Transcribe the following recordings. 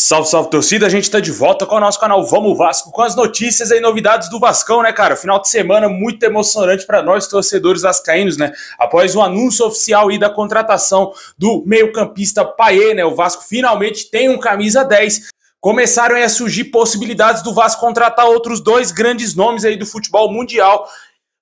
Salve, salve torcida, a gente tá de volta com o nosso canal Vamos Vasco, com as notícias e novidades do Vascão, né, cara? Final de semana muito emocionante para nós, torcedores vascaínos, né? Após o anúncio oficial aí da contratação do meio-campista Payet, né? O Vasco finalmente tem um camisa 10. Começaram aí a surgir possibilidades do Vasco contratar outros dois grandes nomes aí do futebol mundial.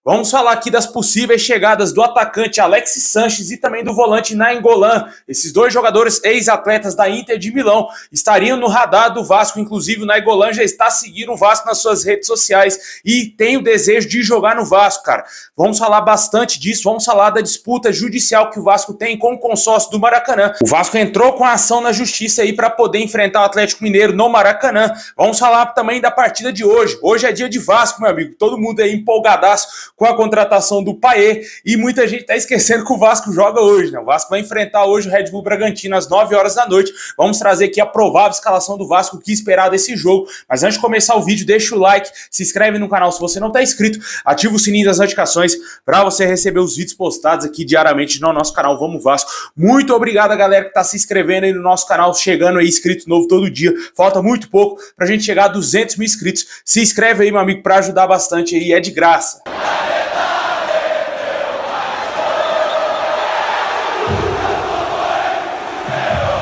Vamos falar aqui das possíveis chegadas do atacante Alexis Sanches e também do volante Nainggolan. Esses dois jogadores ex-atletas da Inter de Milão estariam no radar do Vasco. Inclusive o Nainggolan já está seguindo o Vasco nas suas redes sociais e tem o desejo de jogar no Vasco, cara. Vamos falar bastante disso, vamos falar da disputa judicial que o Vasco tem com o consórcio do Maracanã. O Vasco entrou com a ação na justiça aí para poder enfrentar o Atlético Mineiro no Maracanã. Vamos falar também da partida de hoje. Hoje é dia de Vasco, meu amigo. Todo mundo aí empolgadaço com a contratação do Payet, e muita gente tá esquecendo que o Vasco joga hoje, né? O Vasco vai enfrentar hoje o Red Bull Bragantino às 9 horas da noite. Vamos trazer aqui a provável escalação do Vasco, o que esperar desse jogo. Mas antes de começar o vídeo, deixa o like, se inscreve no canal se você não tá inscrito, ativa o sininho das notificações para você receber os vídeos postados aqui diariamente no nosso canal Vamos Vasco. Muito obrigado a galera que tá se inscrevendo aí no nosso canal, chegando aí inscrito novo todo dia. Falta muito pouco pra gente chegar a 200 mil inscritos. Se inscreve aí, meu amigo, para ajudar bastante aí, é de graça.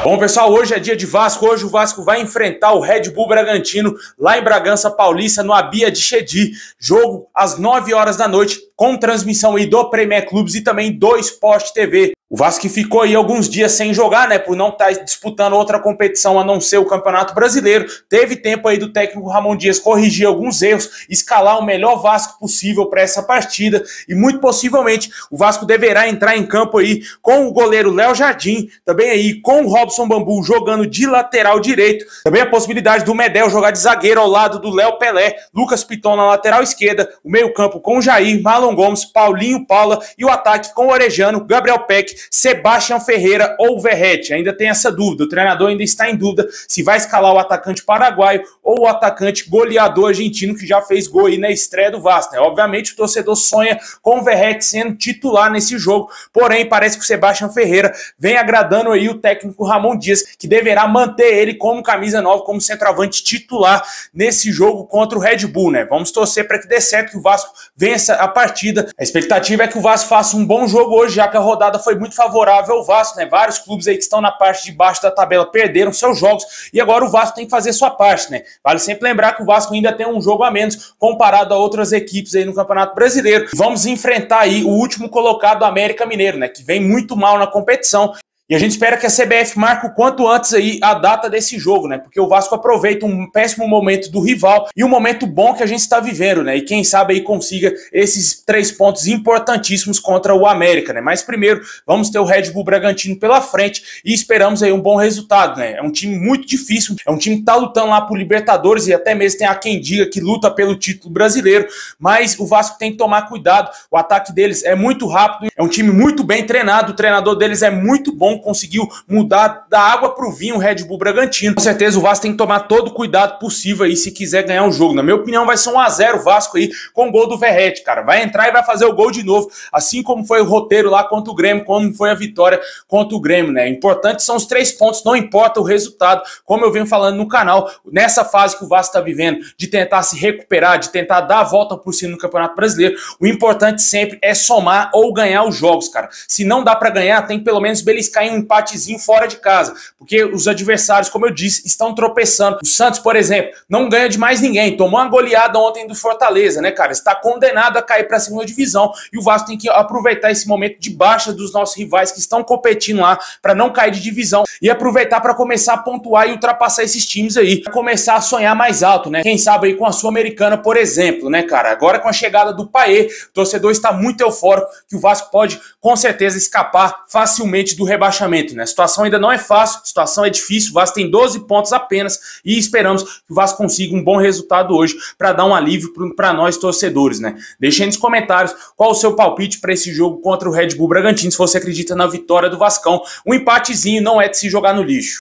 Bom, pessoal, hoje é dia de Vasco. Hoje o Vasco vai enfrentar o Red Bull Bragantino lá em Bragança Paulista, no Abia de Chedi. Jogo às 9 horas da noite, com transmissão aí do Premier Clubes e também do Sport TV. O Vasco que ficou aí alguns dias sem jogar, né, por não estar disputando outra competição a não ser o Campeonato Brasileiro. Teve tempo aí do técnico Ramon Dias corrigir alguns erros, escalar o melhor Vasco possível para essa partida e muito possivelmente o Vasco deverá entrar em campo aí com o goleiro Léo Jardim, também aí com o Robson Bambu jogando de lateral direito. Também a possibilidade do Medel jogar de zagueiro ao lado do Léo Pelé, Lucas Piton na lateral esquerda, o meio-campo com o Jair, Marlon Gomes, Paulinho Paula e o ataque com o Orejano, Gabriel Peck, Sebastião Ferreira ou Verratti. Ainda tem essa dúvida, o treinador ainda está em dúvida se vai escalar o atacante paraguaio ou o atacante goleador argentino que já fez gol aí na estreia do Vasco, né? Obviamente o torcedor sonha com o Verratti sendo titular nesse jogo, porém parece que o Sebastião Ferreira vem agradando aí o técnico Ramon Dias, que deverá manter ele como camisa 9, como centroavante titular nesse jogo contra o Red Bull, né? Vamos torcer para que dê certo, que o Vasco vença a partida. A expectativa é que o Vasco faça um bom jogo hoje, já que a rodada foi muito favorável ao Vasco, né? Vários clubes aí que estão na parte de baixo da tabela perderam seus jogos e agora o Vasco tem que fazer sua parte, né? Vale sempre lembrar que o Vasco ainda tem um jogo a menos comparado a outras equipes aí no Campeonato Brasileiro. Vamos enfrentar aí o último colocado, América Mineiro, né? Que vem muito mal na competição. E a gente espera que a CBF marque o quanto antes aí a data desse jogo, né? Porque o Vasco aproveita um péssimo momento do rival e um momento bom que a gente está vivendo, né? E quem sabe aí consiga esses 3 pontos importantíssimos contra o América, né? Mas primeiro vamos ter o Red Bull Bragantino pela frente e esperamos aí um bom resultado, né? É um time muito difícil, é um time que tá lutando lá por Libertadores e até mesmo tem a quem diga que luta pelo título brasileiro, mas o Vasco tem que tomar cuidado, o ataque deles é muito rápido, é um time muito bem treinado, o treinador deles é muito bom, conseguiu mudar da água para o vinho o Red Bull Bragantino. Com certeza o Vasco tem que tomar todo o cuidado possível aí se quiser ganhar o jogo. Na minha opinião vai ser 1 a 0 o Vasco aí com o gol do Verratti, cara. Vai entrar e vai fazer o gol de novo, assim como foi o roteiro lá contra o Grêmio, como foi a vitória contra o Grêmio, né? Importante são os 3 pontos, não importa o resultado, como eu venho falando no canal, nessa fase que o Vasco está vivendo, de tentar se recuperar, de tentar dar a volta por cima no Campeonato Brasileiro, o importante sempre é somar ou ganhar os jogos, cara. Se não dá para ganhar, tem que pelo menos beliscar em um empatezinho fora de casa, porque os adversários, como eu disse, estão tropeçando. O Santos, por exemplo, não ganha de mais ninguém, tomou uma goleada ontem do Fortaleza, né, cara? Está condenado a cair para a segunda divisão e o Vasco tem que aproveitar esse momento de baixa dos nossos rivais que estão competindo lá para não cair de divisão e aproveitar para começar a pontuar e ultrapassar esses times aí, começar a sonhar mais alto, né? Quem sabe aí com a Sul-Americana, por exemplo, né, cara? Agora com a chegada do Payet, o torcedor está muito eufórico que o Vasco pode com certeza escapar facilmente do rebaixamento, né? A situação ainda não é fácil, a situação é difícil, o Vasco tem 12 pontos apenas e esperamos que o Vasco consiga um bom resultado hoje para dar um alívio para nós torcedores, né? Deixe aí nos comentários qual o seu palpite para esse jogo contra o Red Bull Bragantino, se você acredita na vitória do Vascão. Um empatezinho não é de se jogar no lixo.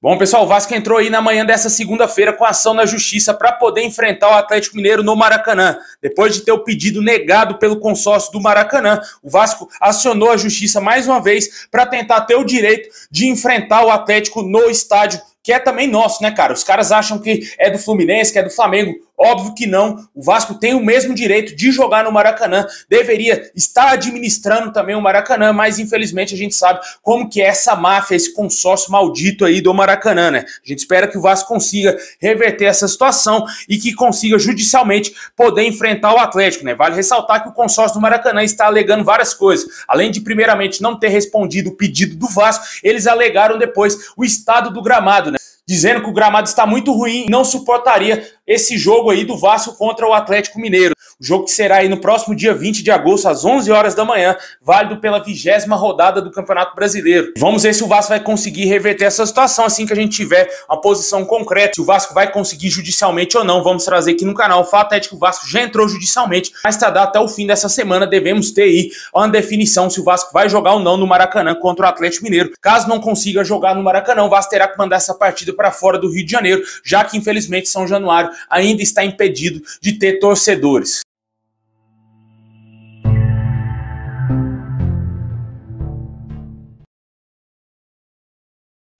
Bom, pessoal, o Vasco entrou aí na manhã dessa segunda-feira com ação na justiça para poder enfrentar o Atlético Mineiro no Maracanã. Depois de ter o pedido negado pelo consórcio do Maracanã, o Vasco acionou a justiça mais uma vez para tentar ter o direito de enfrentar o Atlético no estádio, que é também nosso, né, cara? Os caras acham que é do Fluminense, que é do Flamengo. Óbvio que não. O Vasco tem o mesmo direito de jogar no Maracanã. Deveria estar administrando também o Maracanã, mas infelizmente a gente sabe como que é essa máfia, esse consórcio maldito aí do Maracanã, né? A gente espera que o Vasco consiga reverter essa situação e que consiga judicialmente poder enfrentar o Atlético, né? Vale ressaltar que o consórcio do Maracanã está alegando várias coisas. Além de, primeiramente, não ter respondido o pedido do Vasco, eles alegaram depois o estado do gramado, né? Dizendo que o gramado está muito ruim e não suportaria esse jogo aí do Vasco contra o Atlético Mineiro. O jogo que será aí no próximo dia 20 de agosto, às 11 horas da manhã, válido pela 20ª rodada do Campeonato Brasileiro. Vamos ver se o Vasco vai conseguir reverter essa situação assim que a gente tiver uma posição concreta. Se o Vasco vai conseguir judicialmente ou não, vamos trazer aqui no canal. O fato é que o Vasco já entrou judicialmente, mas até o fim dessa semana devemos ter aí uma definição se o Vasco vai jogar ou não no Maracanã contra o Atlético Mineiro. Caso não consiga jogar no Maracanã, o Vasco terá que mandar essa partida para fora do Rio de Janeiro, já que infelizmente São Januário ainda está impedido de ter torcedores.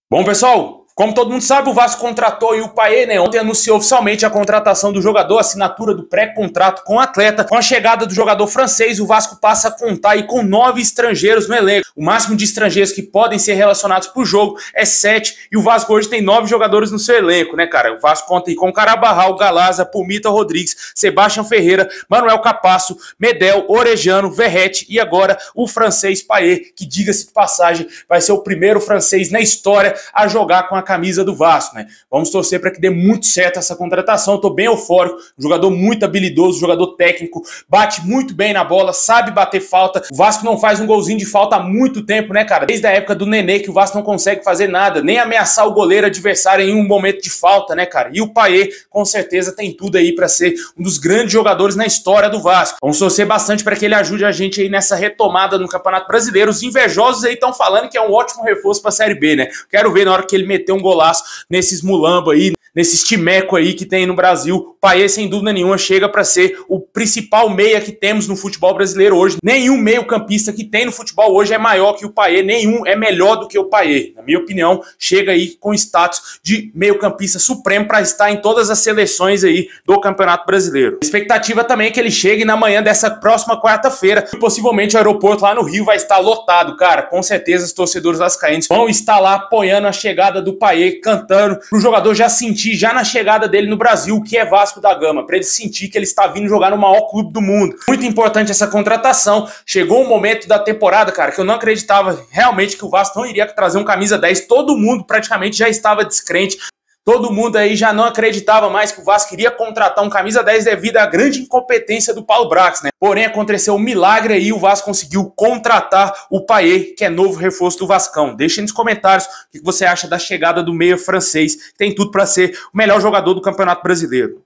Bom, pessoal, como todo mundo sabe, o Vasco contratou aí o Payet, né? Ontem anunciou oficialmente a contratação do jogador, a assinatura do pré-contrato com o atleta. Com a chegada do jogador francês, o Vasco passa a contar aí com 9 estrangeiros no elenco. O máximo de estrangeiros que podem ser relacionados por jogo é 7, e o Vasco hoje tem 9 jogadores no seu elenco, né, cara? O Vasco conta aí com Carabarral, Galaza, Pumita Rodrigues, Sebastião Ferreira, Manuel Capasso, Medel, Orejano, Verrete e agora o francês Payet, que, diga-se de passagem, vai ser o primeiro francês na história a jogar com a camisa do Vasco, né? Vamos torcer para que dê muito certo essa contratação. Tô bem eufórico, um jogador muito habilidoso, jogador técnico, bate muito bem na bola, sabe bater falta. O Vasco não faz um golzinho de falta há muito tempo, né, cara? Desde a época do Nenê que o Vasco não consegue fazer nada, nem ameaçar o goleiro adversário em um momento de falta, né, cara? E o Payet com certeza tem tudo aí para ser um dos grandes jogadores na história do Vasco. Vamos torcer bastante para que ele ajude a gente aí nessa retomada no Campeonato Brasileiro. Os invejosos aí estão falando que é um ótimo reforço para a Série B, né? Quero ver na hora que ele meter um golaço nesses mulamba aí, nesses timeco aí que tem no Brasil. O Payet, sem dúvida nenhuma, chega para ser o principal meia que temos no futebol brasileiro hoje. Nenhum meio-campista que tem no futebol hoje é maior que o Payet, nenhum é melhor do que o Payet. Na minha opinião, chega aí com status de meio-campista supremo para estar em todas as seleções aí do Campeonato Brasileiro. A expectativa também é que ele chegue na manhã dessa próxima quarta-feira e possivelmente o aeroporto lá no Rio vai estar lotado, cara. Com certeza os torcedores vascaínos vão estar lá apoiando a chegada do Payet, cantando, pro jogador já sentir já na chegada dele no Brasil, que é Vasco da Gama, para ele sentir que ele está vindo jogar no maior clube do mundo. Muito importante essa contratação. Chegou um momento da temporada, cara, que eu não acreditava realmente que o Vasco não iria trazer um camisa 10. Todo mundo praticamente já estava descrente. Todo mundo aí já não acreditava mais que o Vasco iria contratar um camisa 10 devido à grande incompetência do Paulo Brax, né? Porém, aconteceu um milagre aí, o Vasco conseguiu contratar o Payet, que é novo reforço do Vascão. Deixa aí nos comentários o que você acha da chegada do meia francês, que tem tudo para ser o melhor jogador do Campeonato Brasileiro.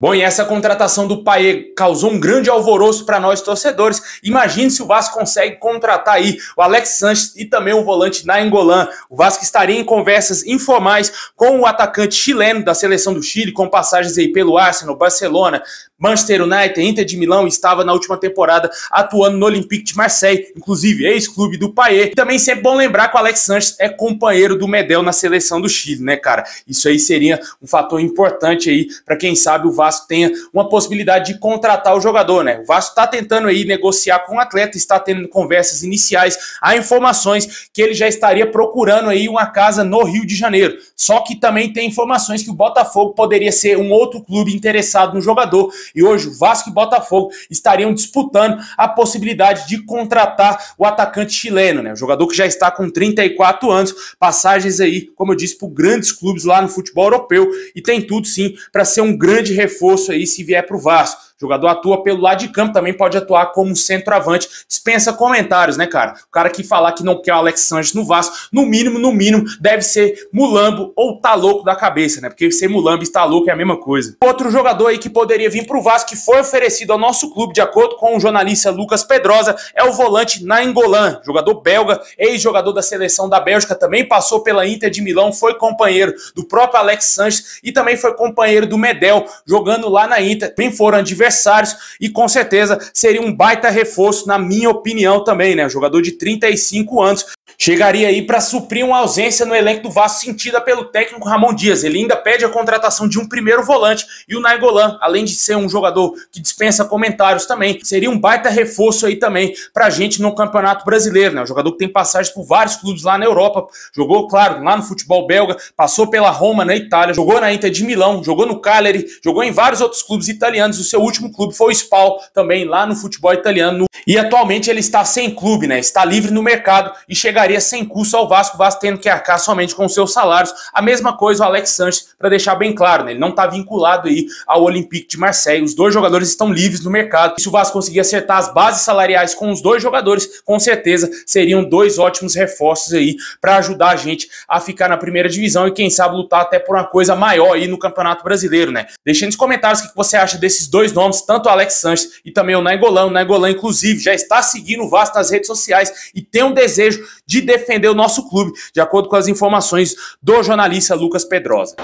Bom, e essa contratação do Payet causou um grande alvoroço para nós torcedores. Imagine se o Vasco consegue contratar aí o Alex Sanches e também o volante Nainggolan. O Vasco estaria em conversas informais com o atacante chileno da seleção do Chile, com passagens aí pelo Arsenal, Barcelona, Manchester United, Inter de Milão, estava na última temporada atuando no Olympique de Marseille, inclusive ex-clube do Payet. E também sempre bom lembrar que o Alex Sanches é companheiro do Medel na seleção do Chile, né, cara? Isso aí seria um fator importante aí para quem sabe o Vasco tenha uma possibilidade de contratar o jogador, né? O Vasco está tentando aí negociar com o atleta, está tendo conversas iniciais, há informações que ele já estaria procurando aí uma casa no Rio de Janeiro. Só que também tem informações que o Botafogo poderia ser um outro clube interessado no jogador. E hoje o Vasco e Botafogo estariam disputando a possibilidade de contratar o atacante chileno, né? O jogador que já está com 34 anos, passagens aí, como eu disse, por grandes clubes lá no futebol europeu e tem tudo sim para ser um grande reforço aí se vier para o Vasco. O jogador atua pelo lado de campo, também pode atuar como centroavante. Dispensa comentários, né, cara? O cara que falar que não quer o Alex Sanches no Vasco, no mínimo, deve ser mulambo ou tá louco da cabeça, né? Porque ser mulambo e estar louco é a mesma coisa. Outro jogador aí que poderia vir pro Vasco, que foi oferecido ao nosso clube, de acordo com o jornalista Lucas Pedrosa, é o volante Nainggolan, jogador belga, ex-jogador da seleção da Bélgica, também passou pela Inter de Milão, foi companheiro do próprio Alex Sanches e também foi companheiro do Medel, jogando lá na Inter. Bem, foram adversários e com certeza seria um baita reforço, na minha opinião também, né? Jogador de 35 anos. Chegaria aí para suprir uma ausência no elenco do Vasco sentida pelo técnico Ramon Dias. Ele ainda pede a contratação de um primeiro volante e o Nainggolan, além de ser um jogador que dispensa comentários também, seria um baita reforço aí também pra gente no Campeonato Brasileiro, né? Um jogador que tem passagens por vários clubes lá na Europa, jogou, claro, lá no futebol belga, passou pela Roma na Itália, jogou na Inter de Milão, jogou no Cagliari, jogou em vários outros clubes italianos. O seu último clube foi o Spal, também lá no futebol italiano. E atualmente ele está sem clube, né? Está livre no mercado e chegaria sem custo ao Vasco, o Vasco tendo que arcar somente com seus salários. A mesma coisa o Alex Sanches, para deixar bem claro, né? Ele não está vinculado aí ao Olympique de Marseille. Os dois jogadores estão livres no mercado. E se o Vasco conseguir acertar as bases salariais com os dois jogadores, com certeza seriam dois ótimos reforços aí para ajudar a gente a ficar na primeira divisão e quem sabe lutar até por uma coisa maior aí no Campeonato Brasileiro, né? Deixe nos comentários o que você acha desses dois nomes, tanto o Alex Sanches e também o Nainggolan. O Nainggolan, inclusive, já está seguindo o Vasco nas redes sociais e tem um desejo de defender o nosso clube, de acordo com as informações do jornalista Lucas Pedrosa.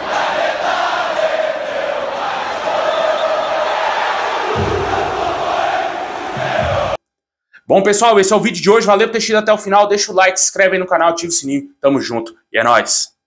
Bom, pessoal, esse é o vídeo de hoje. Valeu por ter assistido até o final. Deixa o like, se inscreve aí no canal, ativa o sininho. Tamo junto e é nóis!